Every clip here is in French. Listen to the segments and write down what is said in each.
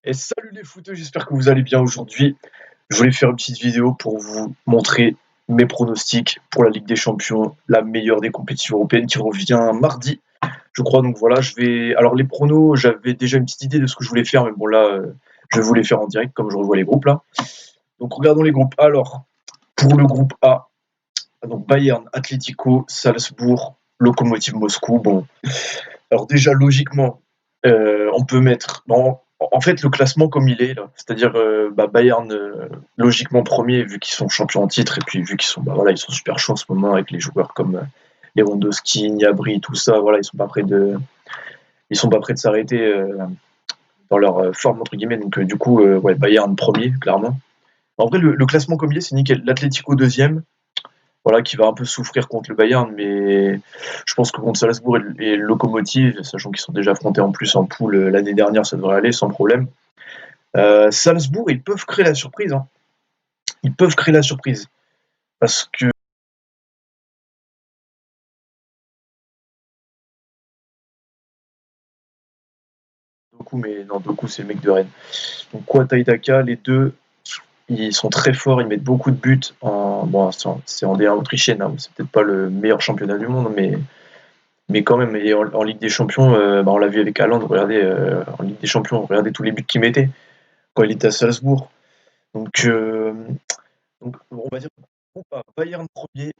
Et salut les footeux, j'espère que vous allez bien aujourd'hui. Je voulais faire une petite vidéo pour vous montrer mes pronostics pour la Ligue des Champions, la meilleure des compétitions européennes qui revient mardi, je crois. Donc voilà, je vais. Alors les pronos, j'avais déjà une petite idée de ce que je voulais faire, mais bon là, je vais vous les faire en direct comme je revois les groupes là. Donc regardons les groupes. Alors pour le groupe A, donc Bayern, Atlético, Salzbourg, Lokomotiv Moscou. Bon, alors déjà, logiquement, on peut mettre en fait, le classement comme il est là, c'est-à-dire, Bayern, logiquement premier vu qu'ils sont champions en titre et puis vu qu'ils sont, voilà, ils sont super chauds en ce moment avec les joueurs comme, Lewandowski, Gnabry, tout ça, voilà, ils sont pas prêts de s'arrêter, dans leur, «forme» entre guillemets donc du coup, ouais, Bayern premier clairement. En vrai, le classement comme il est, c'est nickel. L'Atlético deuxième, voilà, qui va un peu souffrir contre le Bayern, mais je pense que contre Salzbourg et le Lokomotiv, sachant qu'ils sont déjà affrontés en plus en poule l'année dernière, ça devrait aller sans problème. Salzbourg, ils peuvent créer la surprise, hein. Ils peuvent créer la surprise. Parce que Doku, mais non, Doku, c'est le mec de Rennes. Donc Kouata et Daka, les deux, ils sont très forts, ils mettent beaucoup de buts. Bon, c'est en D1 autrichienne, hein, c'est peut-être pas le meilleur championnat du monde, mais quand même, et en Ligue des Champions, on l'a vu avec Haaland, regardez, en Ligue des Champions, regardez tous les buts qu'il mettait quand il était à Salzbourg. Donc, on va dire Bayern premier,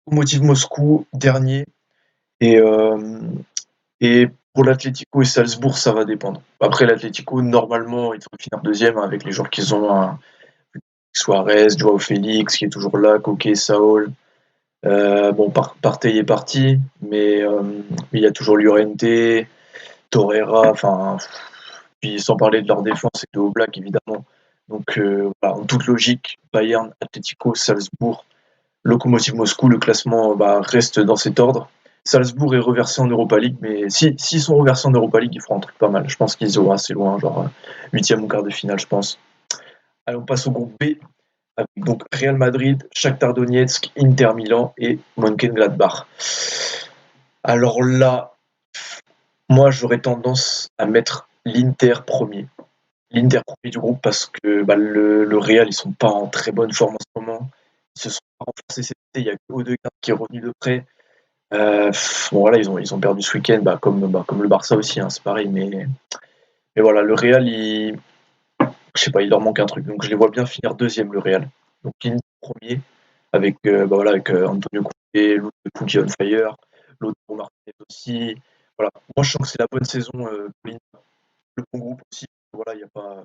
Lokomotiv Moscou dernier, et, et pour l'Atlético et Salzbourg, ça va dépendre. Après, l'Atlético, normalement, ils devraient finir deuxième avec les joueurs qu'ils ont, hein. Suarez, Joao Félix qui est toujours là, Koke, Saul. Bon, Partey est parti, mais il y a toujours Llorente, Torreira, enfin, puis sans parler de leur défense et de Oblak évidemment. Donc voilà, en toute logique, Bayern, Atlético, Salzbourg, Lokomotiv Moscou, le classement reste dans cet ordre. Salzbourg est reversé en Europa League, mais s'ils sont reversés en Europa League, ils feront un truc pas mal. Je pense qu'ils iront assez loin, genre huitième ou quart de finale, je pense. Allez, on passe au groupe B, avec donc Real Madrid, Shakhtar Donetsk, Inter Milan et Mönchengladbach. Alors là, moi j'aurais tendance à mettre l'Inter premier du groupe parce que le Real, ils sont pas en très bonne forme en ce moment. Ils se sont pas renforcés cet été, il y a que Odegaard qui est revenu de près. Bon voilà, ils ont perdu ce week-end, comme le Barça aussi, hein, c'est pareil, mais voilà, le Real, je sais pas, il leur manque un truc. Donc je les vois bien finir deuxième, le Real. Donc Inter premier, avec, voilà, avec Antonio Conte, Lukaku qui est on fire, Lautaro Martinez aussi. Voilà, moi je sens que c'est la bonne saison pour l'Inter. Le bon groupe aussi, voilà, il y a pas.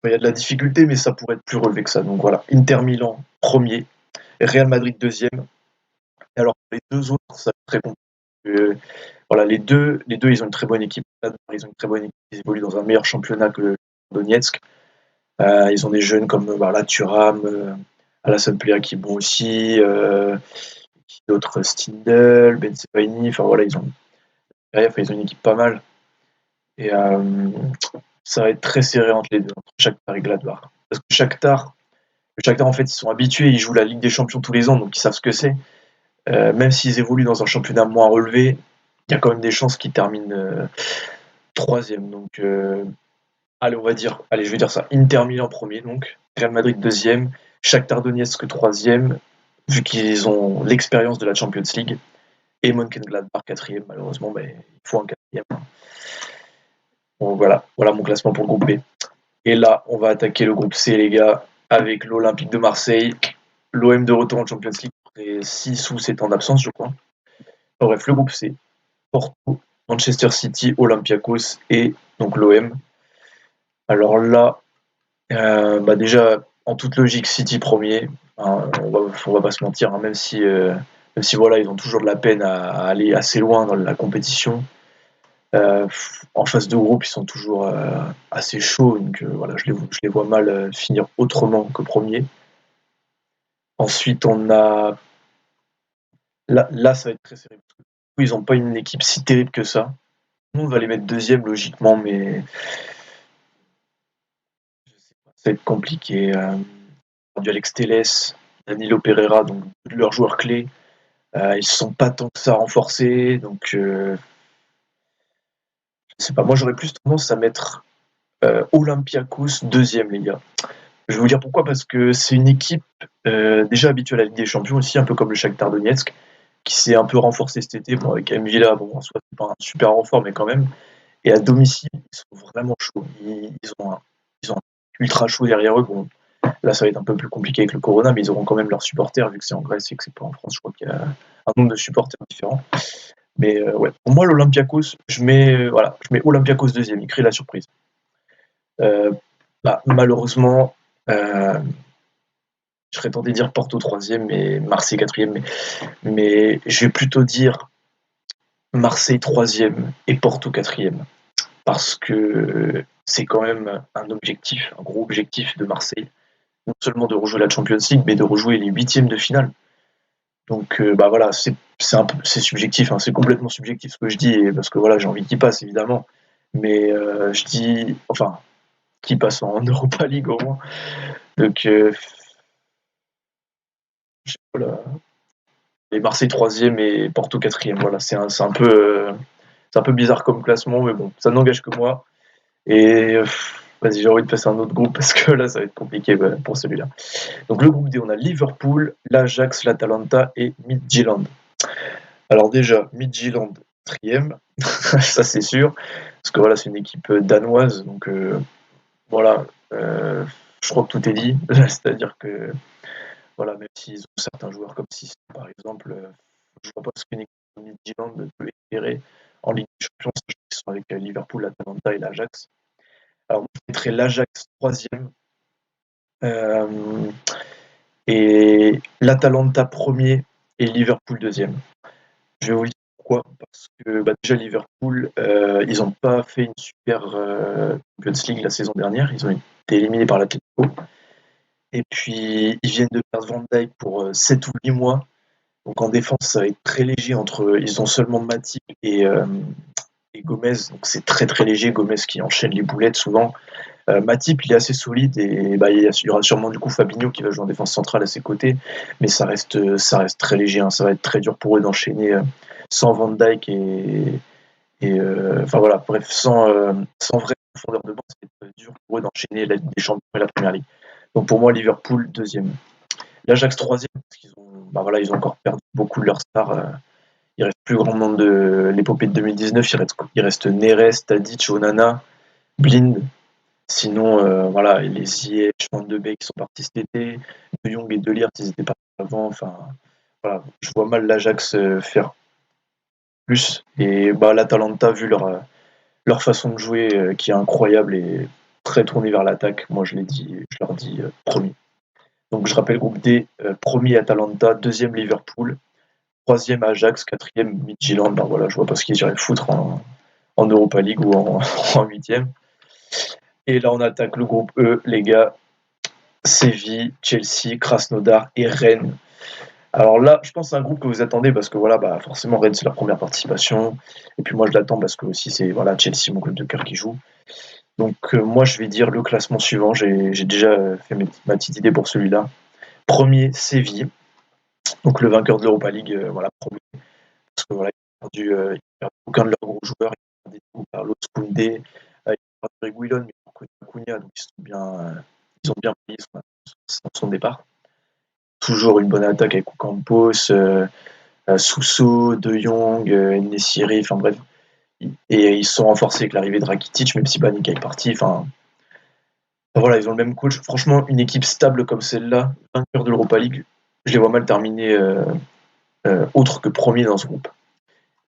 Il y a de la difficulté, mais ça pourrait être plus relevé que ça. Donc voilà, Inter Milan premier, Real Madrid deuxième. Et alors les deux autres, ça va être très compliqué. Voilà, les deux, ils ont une très bonne équipe. Ils ont une très bonne équipe. Ils évoluent dans un meilleur championnat que Donetsk. Ils ont des jeunes comme voilà, Thuram, Alassane Plea qui est bon aussi, qui d'autres, Stindl, Ben Sebaini. Enfin voilà, ils ont une équipe pas mal. Et ça va être très serré entre les deux, entre Shakhtar et Gladbach. Parce que le Shakhtar, en fait, ils sont habitués, ils jouent la Ligue des Champions tous les ans, donc ils savent ce que c'est. Même s'ils évoluent dans un championnat moins relevé, il y a quand même des chances qu'ils terminent troisième. Donc, allez, je vais dire ça. Inter Milan premier, donc Real Madrid deuxième, Shakhtar Donetsk troisième, vu qu'ils ont l'expérience de la Champions League, et Mönchengladbach quatrième. Malheureusement, il faut un quatrième. Bon, voilà mon classement pour le groupe B. Et là, on va attaquer le groupe C, les gars, avec l'Olympique de Marseille, l'OM de retour en Champions League après 6 ou 7 ans d'absence, je crois. Enfin, bref, le groupe C, Porto, Manchester City, Olympiakos et donc l'OM. Alors là, déjà, en toute logique, City premier. Hein, on va pas se mentir, hein, même si voilà, ils ont toujours de la peine à aller assez loin dans la compétition. En phase de groupe, ils sont toujours assez chauds, donc voilà, je les vois mal finir autrement que premier. Ensuite, on a là, ça va être très serré. Ils n'ont pas une équipe si terrible que ça. Tout le monde va les mettre deuxième logiquement, mais je sais pas, ça va être compliqué. Du Alex Telles, Danilo Pereira, donc deux de leurs joueurs clés. Ils ne se sont pas tant que ça renforcés, donc je sais pas. Moi, j'aurais plus tendance à mettre Olympiakos, deuxième, les gars. Je vais vous dire pourquoi, parce que c'est une équipe déjà habituée à la Ligue des Champions aussi, un peu comme le Shakhtar Donetsk, qui s'est un peu renforcé cet été. Bon, avec Mvila, bon, en soi, c'est pas un super renfort, mais quand même. Et à domicile, ils sont vraiment chauds. Ils ont un ultra chaud derrière eux. Bon, là, ça va être un peu plus compliqué avec le Corona, mais ils auront quand même leurs supporters, vu que c'est en Grèce et que c'est pas en France. Je crois qu'il y a un nombre de supporters différent. Mais ouais, pour moi, l'Olympiakos, je mets Olympiakos deuxième. Il crée la surprise. Euh, Malheureusement, euh, je serais tenté de dire Porto troisième et Marseille quatrième, mais je vais plutôt dire Marseille troisième et Porto quatrième, parce que c'est quand même un objectif, un gros objectif de Marseille, non seulement de rejouer la Champions League, mais de rejouer les huitièmes de finale. Donc voilà, c'est subjectif, hein, c'est complètement subjectif ce que je dis, parce que voilà, j'ai envie qu'il passe évidemment, mais je dis, enfin, qu'il passe en Europa League au moins. Donc voilà, et Marseille troisième et Porto quatrième. Voilà, c'est un peu bizarre comme classement, mais bon, ça n'engage que moi. Et vas-y, j'ai envie de passer à un autre groupe parce que là, ça va être compliqué pour celui-là. Donc le groupe D, on a Liverpool, l'Ajax, l'Atalanta et Midtjylland. Alors déjà, Midtjylland, quatrième, ça c'est sûr, parce que voilà, c'est une équipe danoise, donc voilà, je crois que tout est dit. C'est-à-dire que voilà, même s'ils ont certains joueurs comme si par exemple, je vois pas ce qu'une équipe de Midtjylland peut espérer en Ligue des Champions, sachant qu'ils sont avec Liverpool, l'Atalanta et l'Ajax. Alors, moi, je mettrais l'Ajax troisième et l'Atalanta premier et Liverpool deuxième. Je vais vous dire pourquoi. Parce que déjà, Liverpool, ils n'ont pas fait une super Champions League la saison dernière. Ils ont été éliminés par l'Atlético. Et puis, ils viennent de perdre Van Dijk pour 7 ou 8 mois. Donc, en défense, ça va être très léger. Ils ont seulement Matip et Gomez. Donc, c'est très très léger. Gomez qui enchaîne les boulettes souvent. Matip, il est assez solide et il y aura sûrement du coup Fabinho qui va jouer en défense centrale à ses côtés, mais ça reste très léger, hein. Ça va être très dur pour eux d'enchaîner sans Van Dijk enfin voilà, bref, sans vraie profondeur de banc, ça va être dur pour eux d'enchaîner la Ligue des Champions et la Première Ligue. Donc pour moi, Liverpool deuxième. L'Ajax troisième parce ils ont encore perdu beaucoup de leurs stars. Il reste plus grand monde de l'épopée de 2019. Il reste Neres, Tadic, Onana, Blind. Sinon, voilà, les Ziyech, Van de Beek qui sont partis cet été, De Jong et De Ligt, ils étaient partis avant. Enfin, voilà, je vois mal l'Ajax faire plus. Et l'Atalanta, vu leur façon de jouer qui est incroyable et très tournée vers l'attaque, moi je leur dis premier. Donc je rappelle groupe D, premier Atalanta, deuxième Liverpool, troisième Ajax, quatrième Midtjylland. Ben voilà, je vois pas ce qu'ils iraient foutre en Europa League ou en huitième. Et là on attaque le groupe E, les gars. Séville, Chelsea, Krasnodar et Rennes. Alors là, je pense que c'est un groupe que vous attendez parce que voilà, forcément Rennes c'est leur première participation. Et puis moi je l'attends parce que aussi c'est voilà Chelsea, mon club de cœur qui joue. Donc moi je vais dire le classement suivant. J'ai déjà fait ma petite idée pour celui-là. Premier Séville, donc le vainqueur de l'Europa League, voilà premier. Parce que voilà, ils ont perdu aucun de leurs gros joueurs. Ils ont perdu Carlos Koundé, ils ont perdu Reguilon, mais ils ont connu Acuna, donc ils ont bien payé son départ. Toujours une bonne attaque avec Ocampos, Sousso, De Jong, Nessiri, enfin bref. Et ils se sont renforcés avec l'arrivée de Rakitic, même si Banega est parti. Enfin, voilà, ils ont le même coach. Franchement, une équipe stable comme celle-là, vainqueur de l'Europa League, je les vois mal terminer autre que premier dans ce groupe.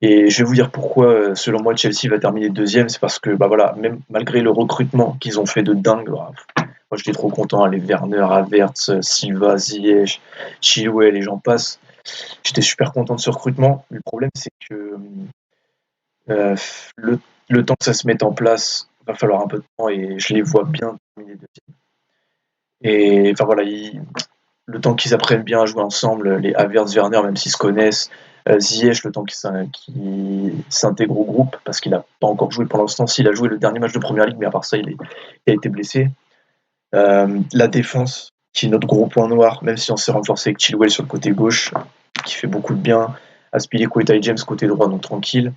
Et je vais vous dire pourquoi, selon moi, Chelsea va terminer deuxième. C'est parce que, voilà, même malgré le recrutement qu'ils ont fait de dingue, moi j'étais trop content. Les Werner, Havertz, Silva, Ziyech, Chilwell et j'en passe. J'étais super content de ce recrutement. Le problème, c'est que euh, le, le temps que ça se mette en place, va falloir un peu de temps et je les vois bien terminer deuxième. Et enfin voilà, le temps qu'ils apprennent bien à jouer ensemble, les Havertz, Werner, même s'ils se connaissent, Ziyech, le temps qu'il s'intègre au groupe, parce qu'il n'a pas encore joué pour l'instant. S'il a joué le dernier match de Première Ligue, mais à part ça, il a été blessé. La défense, qui est notre gros point noir, même si on s'est renforcé avec Chilwell sur le côté gauche, qui fait beaucoup de bien. Aspilicueta et James côté droit, donc tranquille.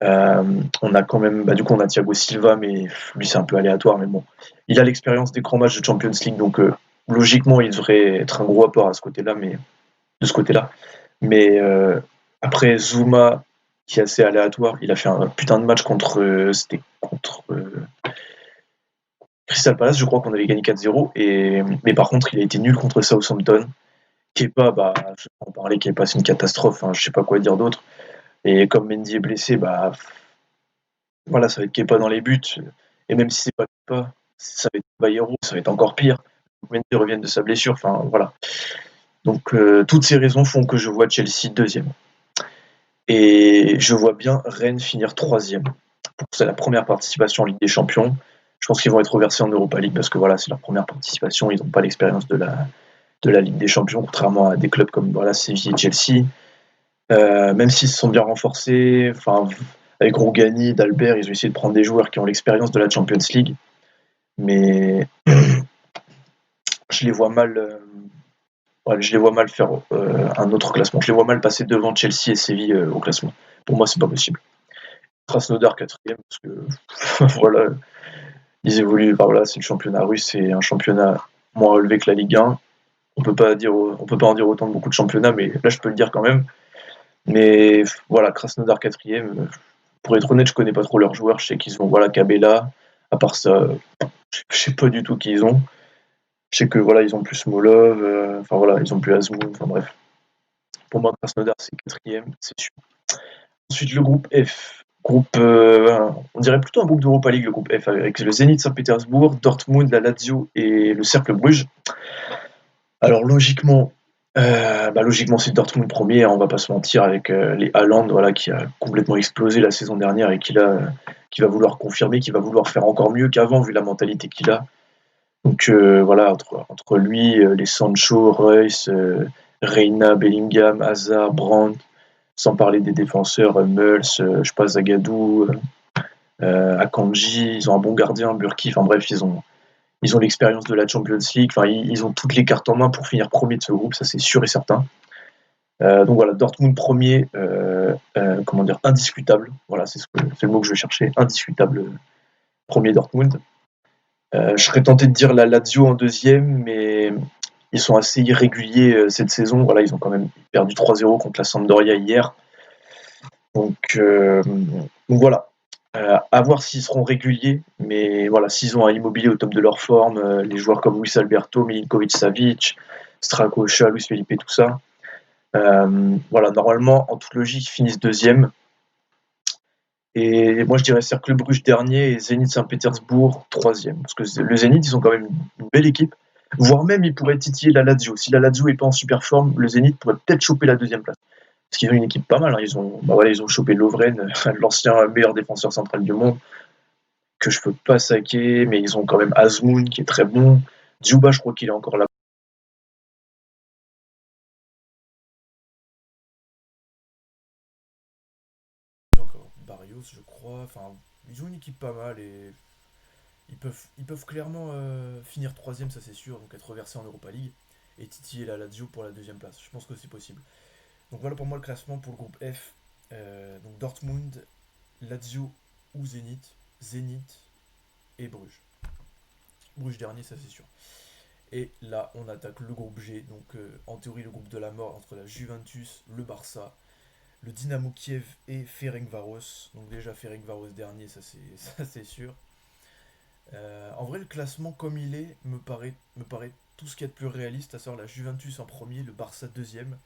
On a quand même, du coup, on a Thiago Silva, mais lui, c'est un peu aléatoire, mais bon. Il a l'expérience des grands matchs de Champions League, donc logiquement, il devrait être un gros apport à ce côté-là, mais de ce côté-là. Mais après, Zouma, qui est assez aléatoire, il a fait un putain de match contre, c'était contre Crystal Palace, je crois qu'on avait gagné 4-0, mais par contre, il a été nul contre Southampton. Kepa, je vais pas en parler, Kepa, c'est une catastrophe, hein, je sais pas quoi dire d'autre. Et comme Mendy est blessé, voilà, ça va être Kepa dans les buts. Et même si c'est pas Kepa, ça va être Bayeru, ça va être encore pire. Mendy revient de sa blessure, enfin voilà. Donc toutes ces raisons font que je vois Chelsea deuxième. Et je vois bien Rennes finir troisième. C'est la première participation en Ligue des Champions. Je pense qu'ils vont être reversés en Europa League parce que voilà, c'est leur première participation. Ils n'ont pas l'expérience de la Ligue des Champions, contrairement à des clubs comme voilà, Séville et Chelsea. Même s'ils se sont bien renforcés, enfin, avec Rougani, d'Albert, ils ont essayé de prendre des joueurs qui ont l'expérience de la Champions League. Mais je les vois mal, ouais, je les vois mal faire un autre classement. Je les vois mal passer devant Chelsea et Séville au classement. Pour moi, c'est pas possible. Krasnodar quatrième parce que voilà, ils évoluent. Enfin, voilà, c'est le championnat russe, c'est un championnat moins relevé que la Ligue 1. On peut pas en dire autant de beaucoup de championnats, mais là, je peux le dire quand même. Mais voilà, Krasnodar quatrième. Pour être honnête, je connais pas trop leurs joueurs. Je sais qu'ils ont voilà Kabela. À part ça, je sais pas du tout qui ils ont. Je sais que voilà, ils ont plus Molov. Enfin voilà, ils ont plus Azmoun. Enfin bref. Pour moi, Krasnodar c'est quatrième, c'est sûr. Ensuite, le groupe F. On dirait plutôt un groupe d'Europa League, le groupe F, avec le Zénith Saint-Pétersbourg, Dortmund, la Lazio et le Cercle Bruges. Alors logiquement c'est Dortmund premier, hein, on va pas se mentir, avec les Haaland, voilà, qui a complètement explosé la saison dernière et qui va vouloir confirmer, qui va vouloir faire encore mieux qu'avant vu la mentalité qu'il a. Donc voilà, entre lui, les Sancho, Reus, Reina, Bellingham, Hazard, Brandt, sans parler des défenseurs, Meuls, je passe Zagadou, Akanji, ils ont un bon gardien, Burki, enfin bref, ils ont l'expérience de la Champions League, enfin ils ont toutes les cartes en main pour finir premier de ce groupe, ça c'est sûr et certain. Donc voilà, Dortmund premier, comment dire, indiscutable. Voilà, c'est le mot que je vais chercher, indiscutable, premier Dortmund. Je serais tenté de dire la Lazio en deuxième, mais ils sont assez irréguliers cette saison. Voilà, ils ont quand même perdu 3-0 contre la Sampdoria hier. Donc voilà. À voir s'ils seront réguliers, mais voilà, s'ils ont un immobilier au top de leur forme, les joueurs comme Luis Alberto, Milinkovic Savic, Strakosha, Luis Felipe, tout ça. Voilà, normalement, en toute logique, ils finissent deuxième. Et moi, je dirais Cercle Bruges dernier et Zénith Saint-Pétersbourg troisième. Parce que le Zénith, ils ont quand même une belle équipe. Voire même, ils pourraient titiller la Lazio. Si la Lazio n'est pas en super forme, le Zénith pourrait peut-être choper la deuxième place. Parce qu'ils ont une équipe pas mal. Hein. Ils ont chopé Lovren, l'ancien meilleur défenseur central du monde, que je peux pas saquer. Mais ils ont quand même Azmoun, qui est très bon. Djouba, je crois qu'il est encore là. Ils ont encore Barrios, je crois. Enfin, ils ont une équipe pas mal et ils peuvent clairement finir troisième, ça c'est sûr, donc être reversés en Europa League et titiller la Lazio pour la deuxième place. Je pense que c'est possible. Donc voilà pour moi le classement pour le groupe F. Donc Dortmund, Lazio ou Zénith. Zénith et Bruges. Bruges dernier, ça c'est sûr. Et là, on attaque le groupe G, donc en théorie le groupe de la mort entre la Juventus, le Barça, le Dynamo Kiev et Ferencvaros. Donc déjà Ferencvaros dernier, ça c'est ça c'est sûr. En vrai, le classement comme il est me paraît tout ce qu'il y a de plus réaliste, à savoir la Juventus en premier, le Barça deuxième,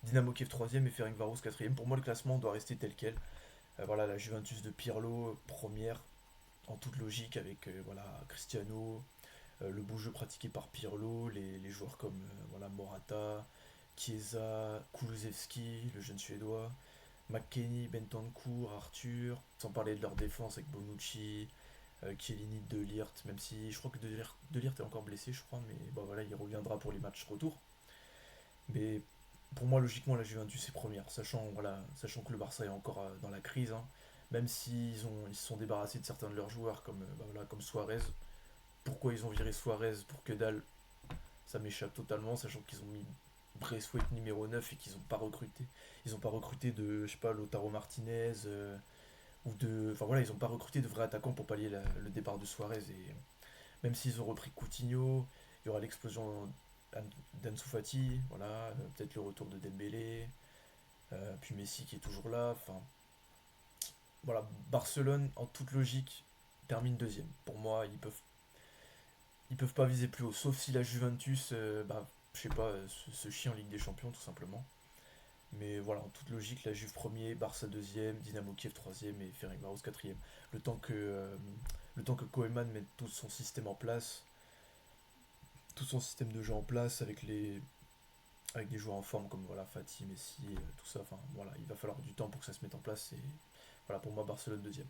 Dynamo Kiev troisième et Ferencvaros quatrième. Pour moi, le classement doit rester tel quel. Voilà, la Juventus de Pirlo première, en toute logique, avec voilà, Cristiano, le beau jeu pratiqué par Pirlo, les joueurs comme voilà, Morata, Chiesa, Kulusevski, le jeune suédois, McKennie, Bentancur, Arthur, sans parler de leur défense avec Bonucci, Chiellini, De Ligt, même si je crois que De Ligt est encore blessé, je crois, mais bah voilà, il reviendra pour les matchs retour. Mais pour moi, logiquement, la Juventus est première, sachant que le Barça est encore dans la crise, hein. Même ils se sont débarrassés de certains de leurs joueurs, comme Suarez. Pourquoi ils ont viré Suarez pour que dalle, ça m'échappe totalement, sachant qu'ils ont mis Braithwaite numéro 9 et qu'ils n'ont pas recruté. Ils n'ont pas recruté de, je sais pas, Lautaro Martinez, Enfin voilà, ils n'ont pas recruté de vrais attaquants pour pallier le départ de Suarez. Et même s'ils ont repris Coutinho, il y aura l'explosion d'Ansu Fati, voilà, peut-être le retour de Dembélé, puis Messi qui est toujours là. Enfin, voilà, Barcelone, en toute logique, termine deuxième. Pour moi, ils peuvent pas viser plus haut, sauf si la Juventus, je sais pas, se chie en Ligue des Champions, tout simplement. Mais voilà, en toute logique, la Juve premier, Barça deuxième, Dynamo Kiev troisième et Ferencváros quatrième. Le temps que, euh, le temps que Koeman mette tout son système en place, tout son système de jeu en place avec des joueurs en forme comme voilà, Fati, Messi, tout ça. Enfin voilà, il va falloir du temps pour que ça se mette en place. Et voilà, pour moi, Barcelone deuxième.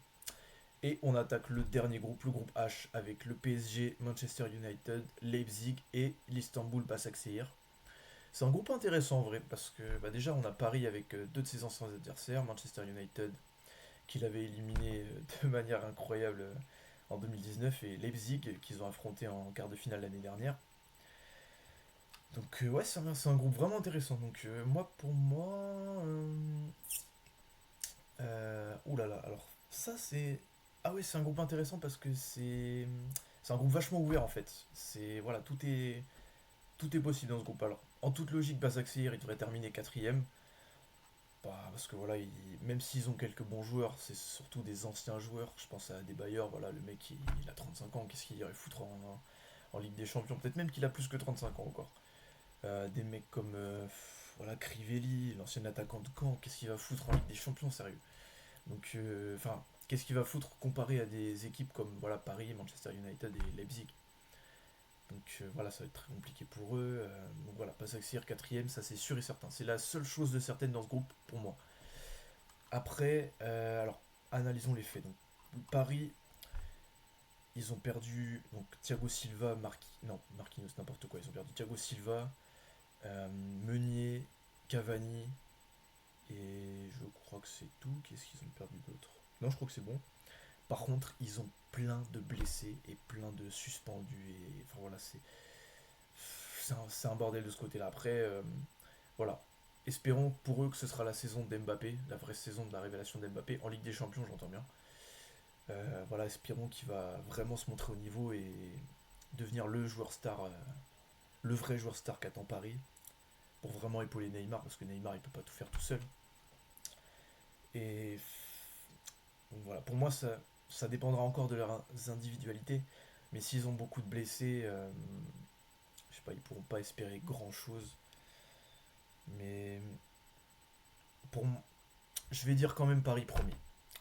Et on attaque le dernier groupe, le groupe H, avec le PSG, Manchester United, Leipzig et l'Istanbul Basaksehir. C'est un groupe intéressant en vrai, parce que déjà on a Paris avec deux de ses anciens adversaires, Manchester United, qui l'avait éliminé de manière incroyable en 2019, et Leipzig, qu'ils ont affronté en quart de finale l'année dernière. Donc ouais, c'est un groupe vraiment intéressant. Donc moi, pour moi... oulala, alors ça c'est... Ah ouais, c'est un groupe intéressant parce que c'est un groupe vachement ouvert en fait. C'est voilà, tout est possible dans ce groupe. Alors, en toute logique, Basaksehir, il devrait terminer quatrième. Parce que voilà, même s'ils ont quelques bons joueurs, c'est surtout des anciens joueurs. Je pense à Adebayor, voilà, le mec il a 35 ans, qu'est-ce qu'il irait foutre en Ligue des Champions? Peut-être même qu'il a plus que 35 ans encore. Des mecs comme voilà, Crivelli, l'ancien attaquant de Caen, qu'est-ce qu'il va foutre en Ligue des Champions, sérieux? Donc, enfin, qu'est-ce qu'il va foutre comparé à des équipes comme voilà, Paris, Manchester United et Leipzig? Donc voilà, ça va être très compliqué pour eux. Donc voilà, Basaksehir quatrième, ça c'est sûr et certain. C'est la seule chose de certaine dans ce groupe pour moi. Après, alors, analysons les faits. Donc, Paris, ils ont perdu donc Thiago Silva, non, Marquinhos, n'importe quoi. Ils ont perdu Thiago Silva, Meunier, Cavani, et je crois que c'est tout. Qu'est-ce qu'ils ont perdu d'autre? Non, je crois que c'est bon. Par contre, ils ont plein de blessés et plein de suspendus. Et enfin voilà, c'est un bordel de ce côté-là. Après, voilà. Espérons pour eux que ce sera la saison d'Mbappé, la vraie saison de la révélation d'Mbappé, en Ligue des Champions, j'entends bien. Voilà, espérons qu'il va vraiment se montrer au niveau et devenir le joueur star, le vrai joueur star qu'attend Paris, pour vraiment épauler Neymar, parce que Neymar il peut pas tout faire tout seul. Et donc voilà, pour moi ça dépendra encore de leurs individualités, mais s'ils ont beaucoup de blessés, je sais pas, ils pourront pas espérer grand chose. Mais pour je vais dire quand même Paris premier.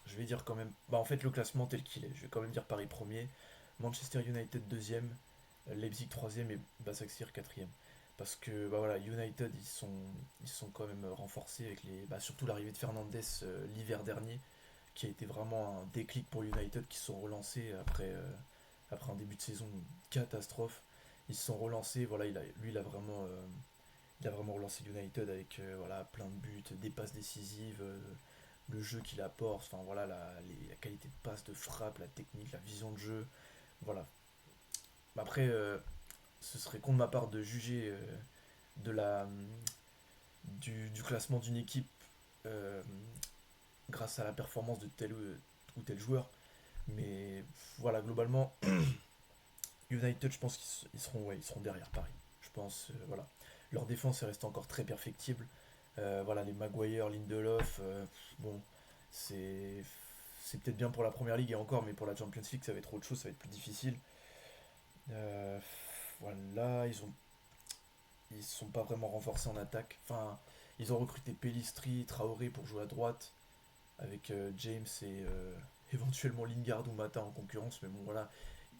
Je vais dire quand même, en fait le classement tel qu'il est, je vais quand même dire Paris premier, Manchester United deuxième, Leipzig troisième et Basaksehir quatrième. Parce que voilà, United ils sont quand même renforcés avec surtout l'arrivée de Fernandez l'hiver dernier, qui a été vraiment un déclic pour United, qui se sont relancés après un début de saison catastrophe. Ils se sont relancés, voilà, il a vraiment relancé United avec voilà, plein de buts, des passes décisives, le jeu qu'il apporte, enfin voilà, la qualité de passe, de frappe, la technique, la vision de jeu. Voilà. Après, ce serait con de ma part de juger de du classement d'une équipe euh, grâce à la performance de tel ou tel joueur. Mais voilà, globalement, United, je pense qu'ils seront, ouais, ils seront derrière Paris. Je pense, voilà. Leur défense est restée encore très perfectible. Voilà, les Maguire, Lindelof, bon, c'est c'est peut-être bien pour la première ligue et encore, mais pour la Champions League, ça va être autre chose, ça va être plus difficile. Euh, voilà, ils sont pas vraiment renforcés en attaque. Enfin, ils ont recruté Pellistri, Traoré pour jouer à droite, avec James et éventuellement Lingard ou Mata en concurrence, mais bon voilà,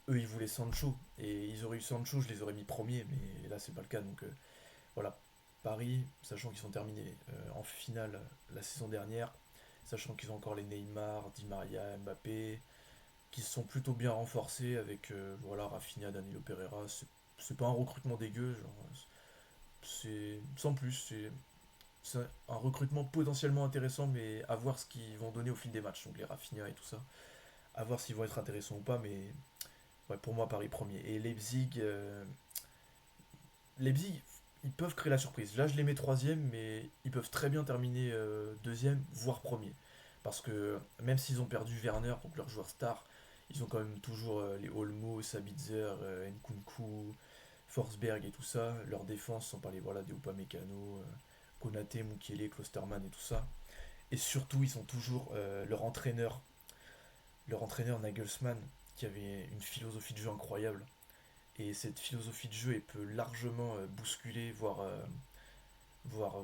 eux ils voulaient Sancho, et ils auraient eu Sancho, je les aurais mis premiers, mais là c'est pas le cas, donc voilà. Paris, sachant qu'ils sont terminés en finale la saison dernière, sachant qu'ils ont encore les Neymar, Di Maria, Mbappé, qui se sont plutôt bien renforcés avec voilà, Rafinha, Danilo Pereira. C'est pas un recrutement dégueu, genre, c'est sans plus, c'est un recrutement potentiellement intéressant, mais à voir ce qu'ils vont donner au fil des matchs, donc les Rafinha et tout ça. À voir s'ils vont être intéressants ou pas, mais ouais, pour moi, Paris premier. Et Leipzig, ils peuvent créer la surprise. Là, je les mets troisième, mais ils peuvent très bien terminer deuxième, voire premier. Parce que même s'ils ont perdu Werner, donc leur joueur star, ils ont quand même toujours les Olmo, Sabitzer, Nkunku, Forsberg et tout ça. Leur défense, sans parler voilà, des Upamecano, Konaté, Mukiele, Klosterman et tout ça. Et surtout, ils ont toujours leur entraîneur Nagelsmann, qui avait une philosophie de jeu incroyable. Et cette philosophie de jeu, elle peut largement bousculer, voire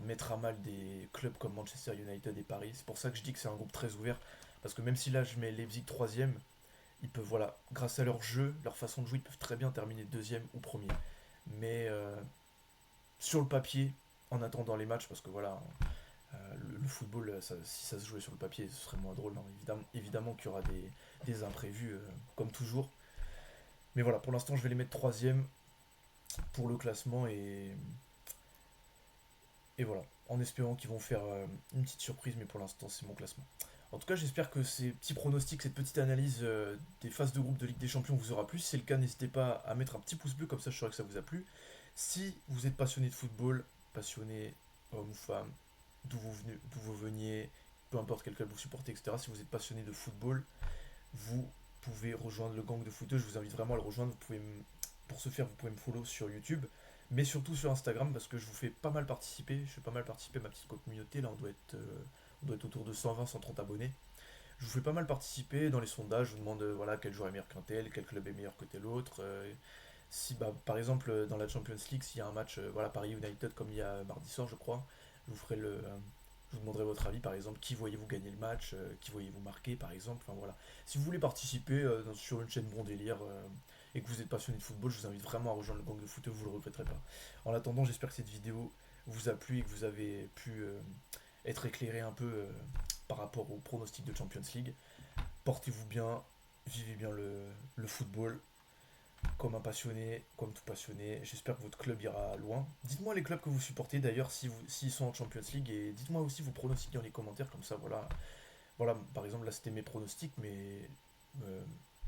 mettre à mal des clubs comme Manchester United et Paris. C'est pour ça que je dis que c'est un groupe très ouvert. Parce que même si là je mets Leipzig troisième, ils peuvent, voilà, grâce à leur jeu, leur façon de jouer, ils peuvent très bien terminer deuxième ou premier. Mais sur le papier, en attendant les matchs, parce que voilà, le football, si ça se jouait sur le papier, ce serait moins drôle. Hein. Évidemment qu'il y aura des imprévus, comme toujours. Mais voilà, pour l'instant, je vais les mettre troisième pour le classement et voilà, en espérant qu'ils vont faire une petite surprise, mais pour l'instant, c'est mon classement. En tout cas, j'espère que ces petits pronostics, cette petite analyse des phases de groupe de Ligue des Champions vous aura plu. Si c'est le cas, n'hésitez pas à mettre un petit pouce bleu, comme ça je saurai que ça vous a plu. Si vous êtes passionné de football, passionné, homme ou femme, d'où vous veniez, peu importe quel club vous supportez, etc. Si vous êtes passionné de football, vous pouvez rejoindre le gang de footeux. Je vous invite vraiment à le rejoindre. Pour ce faire, vous pouvez me follow sur YouTube, mais surtout sur Instagram parce que je vous fais pas mal participer. Je fais pas mal participer ma petite communauté. Là, on doit être autour de 120-130 abonnés. Je vous fais pas mal participer dans les sondages. Je vous demande voilà, quel joueur est meilleur qu'un tel, quel club est meilleur que tel autre. Si, bah, par exemple, dans la Champions League, s'il y a un match voilà, Paris United comme il y a mardi soir, je crois, je vous ferai je vous demanderai votre avis, par exemple, qui voyez-vous gagner le match, qui voyez-vous marquer, par exemple. Enfin, voilà. Si vous voulez participer sur une chaîne Bon Délire et que vous êtes passionné de football, je vous invite vraiment à rejoindre le gang de foot, vous le regretterez pas. En attendant, j'espère que cette vidéo vous a plu et que vous avez pu être éclairé un peu par rapport au pronostic de Champions League. Portez-vous bien, vivez bien le football comme un passionné, comme tout passionné. J'espère que votre club ira loin. Dites-moi les clubs que vous supportez d'ailleurs s'ils sont en Champions League et dites-moi aussi vos pronostics dans les commentaires, comme ça voilà. Voilà, par exemple là c'était mes pronostics, mais euh,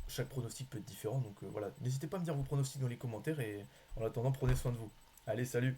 chaque pronostic peut être différent, donc voilà. N'hésitez pas à me dire vos pronostics dans les commentaires et en attendant prenez soin de vous. Allez, salut!